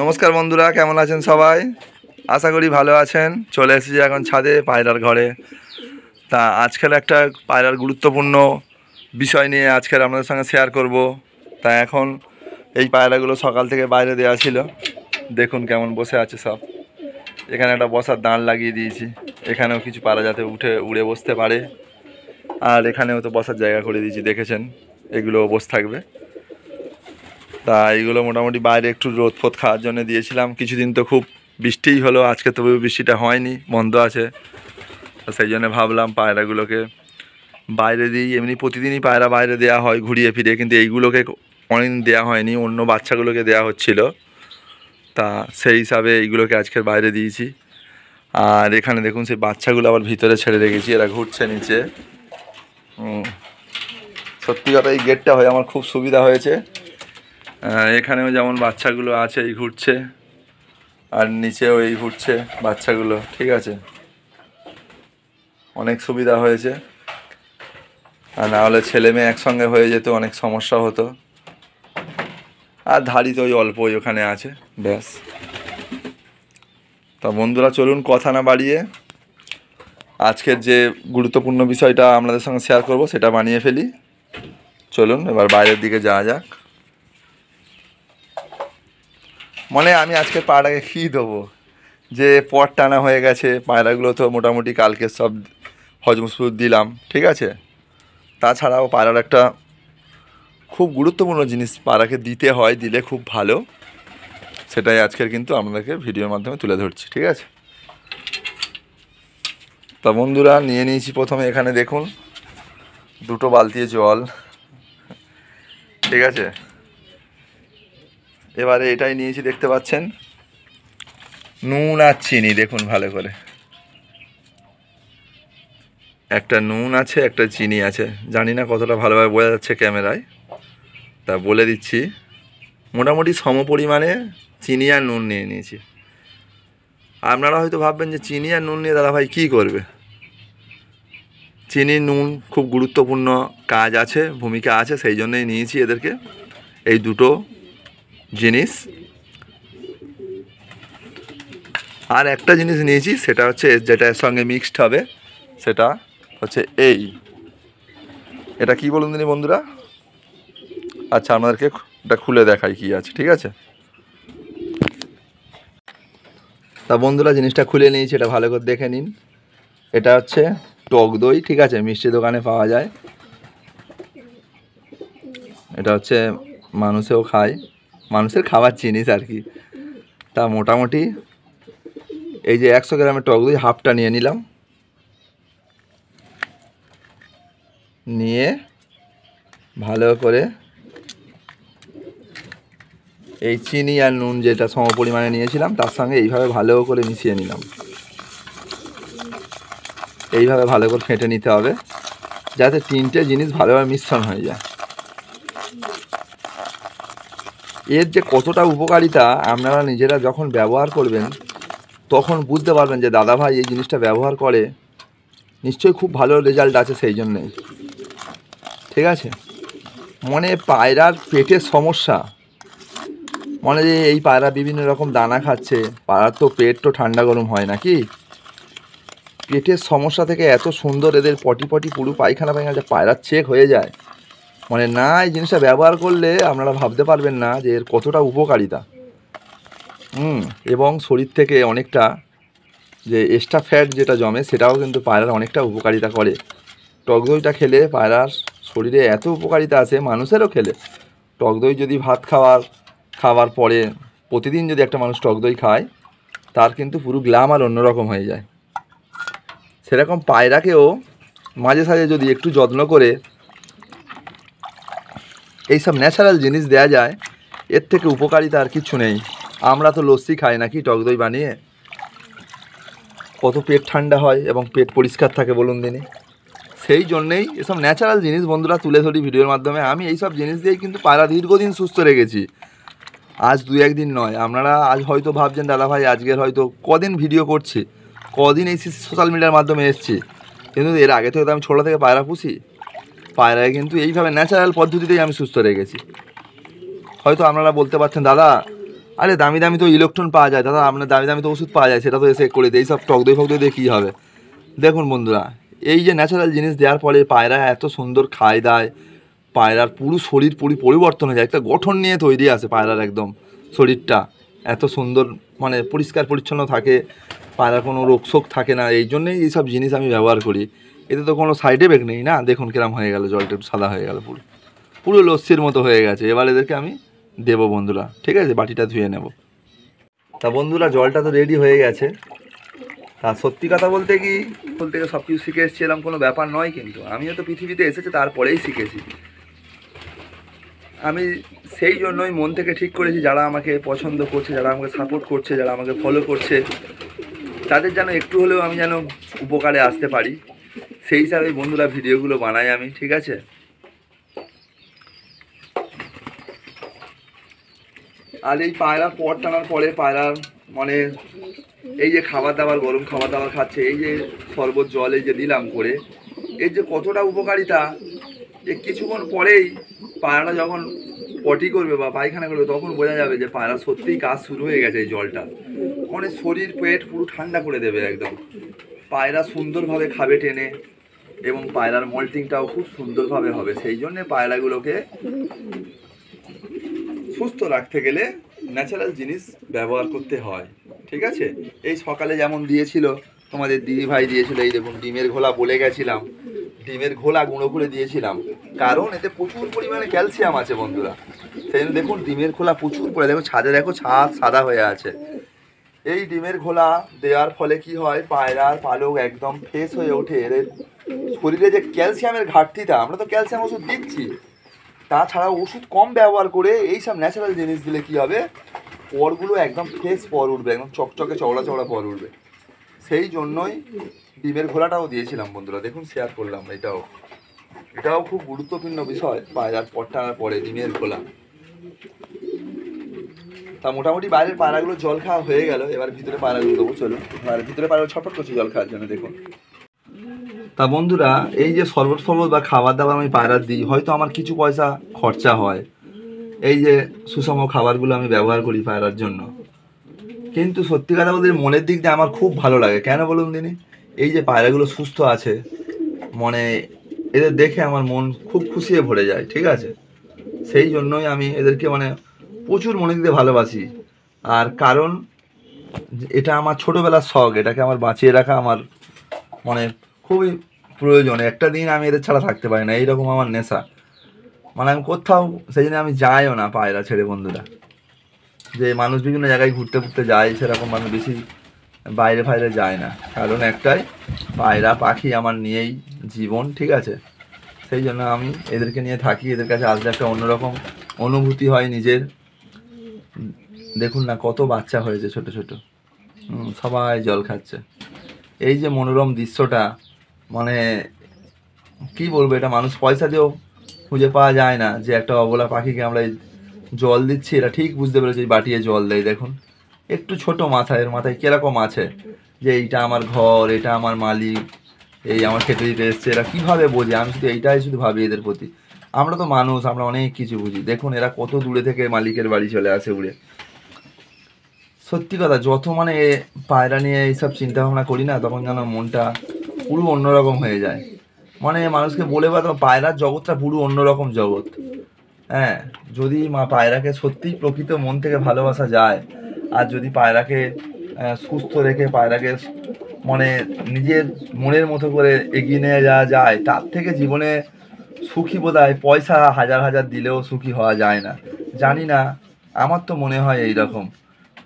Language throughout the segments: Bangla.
নমস্কার বন্ধুরা, কেমন আছেন সবাই? আশা করি ভালো আছেন। চলে এসেছি এখন ছাদে পায়রার ঘরে। তা আজকের একটা পায়রার গুরুত্বপূর্ণ বিষয় নিয়ে আজকের আপনাদের সঙ্গে শেয়ার করব। তা এখন এই পায়রাগুলো সকাল থেকে বাইরে দেওয়া ছিল, দেখুন কেমন বসে আছে সব। এখানে একটা বসার দাঁড় লাগিয়ে দিয়েছি, এখানেও কিছু পায়রা যাতে উড়ে বসতে পারে। আর এখানেও তো বসার জায়গা করে দিয়েছি, দেখেছেন, এগুলোও বসে থাকবে। তা এইগুলো মোটামুটি বাইরে একটু রোদ ফোদ খাওয়ার জন্য দিয়েছিলাম। কিছুদিন তো খুব বৃষ্টিই হলো, আজকে তবু বৃষ্টিটা হয়নি, বন্ধ আছে। তো সেই জন্য ভাবলাম পায়রাগুলোকে বাইরে দিই। এমনি প্রতিদিনই পায়রা বাইরে দেওয়া হয় ঘুরিয়ে ফিরে, কিন্তু এইগুলোকে অনেকদিন দেওয়া হয়নি, অন্য বাচ্চাগুলোকে দেওয়া হচ্ছিল। তা সেই হিসাবে এইগুলোকে আজকের বাইরে দিয়েছি। আর এখানে দেখুন সেই বাচ্চাগুলো আবার ভিতরে ছেড়ে রেখেছি, এরা ঘুরছে নিচে। সত্যি কথা এই গেটটা হয়ে আমার খুব সুবিধা হয়েছে। এখানেও যেমন বাচ্চাগুলো আছে, এই ঘুরছে, আর নিচেও এই ঘুরছে বাচ্চাগুলো, ঠিক আছে, অনেক সুবিধা হয়েছে। আর না হলে ছেলে মেয়ে একসঙ্গে হয়ে যেত, অনেক সমস্যা হতো। আর ধাড়ি তো ওই অল্পই ওখানে আছে, ব্যাস। তা বন্ধুরা চলুন কথা না বাড়িয়ে আজকের যে গুরুত্বপূর্ণ বিষয়টা আপনাদের সঙ্গে শেয়ার করব সেটা বানিয়ে ফেলি। চলুন এবার বাইরের দিকে যাওয়া যাক। মানে আমি আজকে পায়রাকে কী দেবো, যে পট টানা হয়ে গেছে, পায়রাগুলো তো মোটামুটি কালকে সব হজমসপুর দিলাম, ঠিক আছে। তাছাড়াও পায়রার একটা খুব গুরুত্বপূর্ণ জিনিস পায়রাকে দিতে হয়, দিলে খুব ভালো, সেটাই আজকের কিন্তু আপনাদেরকে ভিডিওর মাধ্যমে তুলে ধরছি, ঠিক আছে। তা বন্ধুরা নিয়ে নিয়েছি প্রথমে, এখানে দেখুন দুটো বালতি জল, ঠিক আছে। এবারে এটাই নিয়েছি, দেখতে পাচ্ছেন, নুন আর চিনি, দেখুন ভালো করে, একটা নুন আছে একটা চিনি আছে। জানি না কতটা ভালোভাবে বোঝা যাচ্ছে ক্যামেরায়, তা বলে দিচ্ছি, মোটামুটি সম পরিমাণে চিনি আর নুন নিয়ে নিয়েছি। আপনারা হয়তো ভাববেন যে চিনি আর নুন নিয়ে দাদাভাই কী করবে। চিনি নুন খুব গুরুত্বপূর্ণ কাজ আছে, ভূমিকা আছে, সেই জন্যই নিয়েছি এদেরকে, এই দুটো জিনিস। আর একটা জিনিস নিয়েছি, সেটা হচ্ছে যেটা এর সঙ্গে মিক্সড হবে, সেটা হচ্ছে এটা কি বলুন দিনি বন্ধুরা। আচ্ছা আপনাদেরকে এটা খুলে দেখাই কি আছে, ঠিক আছে। তা বন্ধুরা জিনিসটা খুলে নিয়েছি, এটা ভালো করে দেখে নিন। এটা হচ্ছে টক দই, ঠিক আছে, মিষ্টি দোকানে পাওয়া যায়। এটা হচ্ছে মানুষেও খায়, মানুষের খাবার জিনিস আর কি। তা মোটামুটি এই যে 100 গ্রামের টক দই হাফটা নিয়ে নিলাম, নিয়ে ভালো করে এই চিনি আর নুন যেটা সম পরিমাণে নিয়েছিলাম তার সঙ্গে এইভাবে ভালো করে মিশিয়ে নিলাম। এইভাবে ভালো করে ফেটে নিতে হবে, যাতে তিনটে জিনিস ভালোভাবে মিশ্রণ হয়ে যায়। এর যে কতটা উপকারিতা আপনারা নিজেরা যখন ব্যবহার করবেন তখন বুঝতে পারবেন যে দাদাভাই এই জিনিসটা ব্যবহার করে, নিশ্চয়ই খুব ভালো রেজাল্ট আছে সেই জন্যে, ঠিক আছে। মনে পায়রার পেটের সমস্যা, মনে যে এই পায়রা বিভিন্ন রকম দানা খাচ্ছে, পায়রার তো পেট তো ঠান্ডা গরম হয় নাকি, পেটের সমস্যা থেকে এত সুন্দর এদের পটি পুরো পায়খানা যে পায়রার চেক হয়ে যায়। মানে না, এই জিনিসটা ব্যবহার করলে আপনারা ভাবতে পারবেন না যে এর কতটা উপকারিতা। এবং শরীর থেকে অনেকটা যে এক্সট্রা ফ্যাট যেটা জমে সেটাও কিন্তু পায়রার অনেকটা উপকারিতা করে। টক দইটা খেলে পায়রার শরীরে এত উপকারিতা আছে, মানুষেরও খেলে টক দই যদি ভাত খাওয়ার পরে প্রতিদিন যদি একটা মানুষ টক দই খায়, তার কিন্তু পুরো গ্ল্যামার অন্যরকম হয়ে যায়। সেরকম পায়রাকেও মাঝে সাঝে যদি একটু যত্ন করে এইসব ন্যাচারাল জিনিস দেয়া যায়, এর থেকে উপকারিতা আর কিছু নেই। আমরা তো লস্যি খাই নাকি টক দই বানিয়ে, কত পেট ঠান্ডা হয় এবং পেট পরিষ্কার থাকে বলুন দিনে। সেই জন্যেই এসব ন্যাচারাল জিনিস বন্ধুরা তুলে ধরি ভিডিওর মাধ্যমে। আমি এইসব জিনিস দিয়েই কিন্তু পায়রা দীর্ঘদিন সুস্থ রেখেছি, আজ 2-1 দিন নয়। আপনারা আজ হয়তো ভাবছেন দাদাভাই আজকের হয়তো কদিন ভিডিও করছি, কদিন এই সোশ্যাল মিডিয়ার মাধ্যমে এসছি, কিন্তু এর আগে থেকে তো আমি ছোটো থেকে পায়রা পুষি। পায়রায় কিন্তু এইভাবে ন্যাচারাল পদ্ধতিতেই আমি সুস্থ রেখেছি। হয়তো আপনারা বলতে পারছেন দাদা আরে দামি দামি তো ইলেকট্রন পাওয়া যায় দাদা, আপনার দামি দামি তো ওষুধ পাওয়া যায়, সেটা তো এসে করে দেয়। এইসব টক দই ফক দই দিয়ে কী হবে? দেখুন বন্ধুরা, এই যে ন্যাচারাল জিনিস দেওয়ার পরে পায়রা এত সুন্দর খায় দায়, পায়রার পুরো শরীর পুরো পরিবর্তন হয়ে যায়, একটা গঠন নিয়ে তৈরি আছে পায়রার, একদম শরীরটা এত সুন্দর মানে পরিষ্কার পরিচ্ছন্ন থাকে, পায়রার কোনো রোগশোক থাকে না। এই জন্যেই এইসব জিনিস আমি ব্যবহার করি। এতে তো কোনো সাইড এফেক্ট নেই না। দেখুন কিরম হয়ে গেল, জলটা একটু সাদা হয়ে গেল, পুরো পুরো লস্যির মতো হয়ে গেছে। এবার এদেরকে আমি দেবো বন্ধুরা, ঠিক আছে? বাটিটা ধুয়ে নেব। তা বন্ধুরা, জলটা তো রেডি হয়ে গেছে। তা সত্যি কথা বলতে সব কিছু শিখে এসেছি এরকম কোনো ব্যাপার নয়, কিন্তু আমিও তো পৃথিবীতে এসেছি তারপরেই শিখেছি। আমি সেই জন্যই মন থেকে ঠিক করেছি, যারা আমাকে পছন্দ করছে, যারা আমাকে সাপোর্ট করছে, যারা আমাকে ফলো করছে, তাদের যেন একটু হলেও আমি যেন উপকারে আসতে পারি, সেই হিসাবে বন্ধুরা ভিডিওগুলো বানাই আমি, ঠিক আছে? আর এই পায়রা পট টানার পরে পায়রার মানে এই যে খাবার দাবার, গরম খাবার দাবার খাচ্ছে, এই যে শরবত জল এই যে দিলাম করে, এর যে কতটা উপকারিতা, যে কিছুক্ষণ পরেই পায়রাটা যখন পটি করবে বা পায়খানা করবে, তখন বোঝা যাবে যে পায়রা সত্যিই কাজ শুরু হয়ে গেছে। এই জলটা মানে শরীর পেট পুরো ঠান্ডা করে দেবে একদম। পায়রা সুন্দরভাবে খাবে টেনে, এবং পায়রার মল্টিংটাও খুব সুন্দরভাবে হবে। সেই জন্যে পায়রাগুলোকে সুস্থ রাখতে গেলে ন্যাচারাল জিনিস ব্যবহার করতে হয়, ঠিক আছে? এই সকালে যেমন দিয়েছিল তোমাদের দিদি ভাই, দিয়েছিল এই দেখুন ডিমের ঘোলা, বলে গেছিলাম ডিমের ঘোলা গুঁড়ো করে দিয়েছিলাম, কারণ এতে প্রচুর পরিমাণে ক্যালসিয়াম আছে বন্ধুরা। সেই জন্য দেখুন ডিমের খোলা প্রচুর করে, দেখুন ছাদে দেখো ছাদ সাদা হয়ে আছে। এই ডিমের ঘোলা দেওয়ার ফলে কি হয়, পায়রার পালক একদম ফ্রেশ হয়ে ওঠে। এদের শরীরে যে ক্যালসিয়ামের ঘাটতিটা, আমরা তো ক্যালসিয়াম ওষুধ দিচ্ছি, তাছাড়া ওষুধ কম ব্যবহার করে এই সব ন্যাচারাল জিনিস দিলে কী হবে, পরগুলো একদম ফ্রেশ পর উঠবে, একদম চকচকে চওড়া চওড়া পর উঠবে। সেই জন্যই ডিমের ঘোলাটাও দিয়েছিলাম বন্ধুরা, দেখুন শেয়ার করলাম। এটাও খুব গুরুত্বপূর্ণ বিষয়, পায়রার পট টানার পরে ডিমের ঘোলা। তা মোটামুটি বাইরের পায়রাগুলো জল খাওয়া হয়ে গেল, এবার ভিতরে পায়রাগুলো দেবো। চলো, আর ভিতরে পায়রা ছটফট করছে জল খাওয়ার জন্য, দেখুন। তা বন্ধুরা, এই যে শরবত বা খাবার দাবার আমি পায়রা দিই, হয়তো আমার কিছু পয়সা খরচা হয়, এই যে সুষম খাবারগুলো আমি ব্যবহার করি পায়রার জন্য, কিন্তু সত্যি কথা বলতে মনের দিক দিয়ে আমার খুব ভালো লাগে। কেন বলুন দিনি? এই যে পায়রাগুলো সুস্থ আছে, মানে এদের দেখে আমার মন খুব খুশি হয়ে ভরে যায়, ঠিক আছে? সেই জন্যই আমি এদেরকে মানে প্রচুর মনে দিতে ভালোবাসি। আর কারণ এটা আমার ছোটোবেলার শখ, এটাকে আমার বাঁচিয়ে রাখা আমার মানে খুবই প্রয়োজন। একটা দিন আমি এদের ছাড়া থাকতে পারি না, এইরকম আমার নেশা। মানে আমি কোথাও সেই জন্য আমি যাইও না পায়রা ছেড়ে বন্ধুরা। যে মানুষ বিভিন্ন জায়গায় ঘুরতে যায়, সেরকম মানুষ বেশি বাইরে ফাইরে যায় না, কারণ একটাই, পায়রা পাখি আমার নিয়েই জীবন, ঠিক আছে? সেই জন্য আমি এদেরকে নিয়ে থাকি। এদের কাছে আসলে একটা অন্যরকম অনুভূতি হয় নিজের। দেখুন না কত বাচ্চা হয়েছে ছোট ছোট, সবাই জল খাচ্ছে। এই যে মনোরম দৃশ্যটা, মানে কি বলবো, এটা মানুষ পয়সা দিয়েও খুঁজে পাওয়া যায় না, যে একটা অবলা পাখিকে আমরা জল দিচ্ছি, এরা ঠিক বুঝতে পেরেছে বাটিয়ে জল দেয়। দেখুন একটু ছোট মাথা, এর মাথায় কীরকম আছে যে এইটা আমার ঘর, এটা আমার মালিক, এই আমার খেতে দিতে এসছে। এরা কীভাবে বোঝে? আমি এইটাই শুধু ভাবি এদের প্রতি। আমরা তো মানুষ, আমরা অনেক কিছু বুঝি। দেখুন এরা কত দূরে থেকে মালিকের বাড়ি চলে আসে উড়ে। সত্যি কথা, যত মানে পায়রা নিয়ে এইসব চিন্তাভাবনা করি না, তখন যেন মনটা পুরো অন্যরকম হয়ে যায়। মানে মানুষকে বলে বা পায়রার জগৎটা পুরো অন্যরকম জগৎ। হ্যাঁ, যদি পায়রাকে সত্যিই প্রকৃত মন থেকে ভালোবাসা যায়, আর যদি পায়রাকে সুস্থ রেখে পায়রাকে মানে নিজের মনের মতো করে এগিয়ে নিয়ে যাওয়া যায়, তার থেকে জীবনে সুখী বোধহয় পয়সা হাজার হাজার দিলেও সুখী হওয়া যায় না। জানি না, আমার তো মনে হয় এই রকম।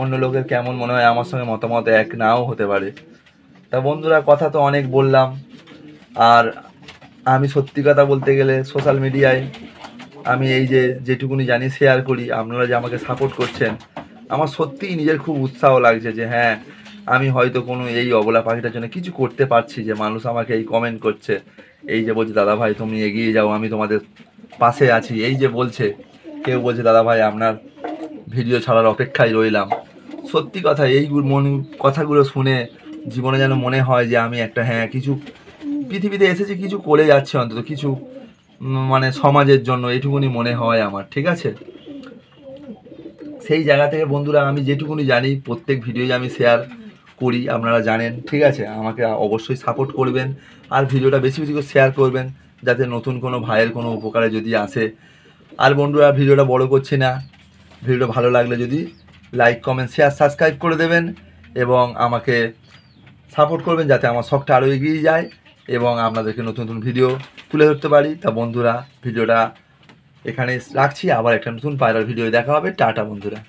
অন্য লোকের কেমন মনে হয়, আমার সঙ্গে মতামত এক নাও হতে পারে। তা বন্ধুরা, কথা তো অনেক বললাম। আর আমি সত্যি কথা বলতে গেলে সোশ্যাল মিডিয়ায় আমি এই যে যেটুকুনি জানি শেয়ার করি, আপনারা যে আমাকে সাপোর্ট করছেন, আমার সত্যিই নিজের খুব উৎসাহ লাগছে যে হ্যাঁ, আমি হয়তো কোনো এই অবলা পাখিটার জন্য কিছু করতে পারছি। যে মানুষ আমাকে এই কমেন্ট করছে, এই যে বলছে দাদা ভাই তুমি এগিয়ে যাও, আমি তোমাদের পাশে আছি, এই যে বলছে। কেউ বলছে দাদা ভাই আপনার ভিডিও ছাড়ার অপেক্ষায় রইলাম। সত্যি কথা, এই কথাগুলো শুনে জীবনে যেন মনে হয় যে আমি একটা হ্যাঁ কিছু পৃথিবীতে এসেছি, কিছু করে যাচ্ছে, অন্তত কিছু মানে সমাজের জন্য, এইটুকুনি মনে হয় আমার, ঠিক আছে? সেই জায়গা থেকে বন্ধুরা আমি যেটুকুনি জানি প্রত্যেক ভিডিওই আমি শেয়ার করি, আপনারা জানেন, ঠিক আছে? আমাকে অবশ্যই সাপোর্ট করবেন আর ভিডিওটা বেশি বেশি করে শেয়ার করবেন, যাতে নতুন কোনো ভাইয়ের কোনো উপকারে যদি আসে। আর বন্ধুরা ভিডিওটা বড় করছি না, ভিডিওটা ভালো লাগলে যদি লাইক কমেন্ট শেয়ার সাবস্ক্রাইব করে দেবেন এবং আমাকে সাপোর্ট করবেন, যাতে আমার শখটা আরও এগিয়ে যায় এবং আপনাদেরকে নতুন নতুন ভিডিও তুলে ধরতে পারি। তা বন্ধুরা ভিডিওটা এখানে রাখছি, আবার একটা নতুন পায়রার ভিডিও দেখা হবে। টাটা বন্ধুরা।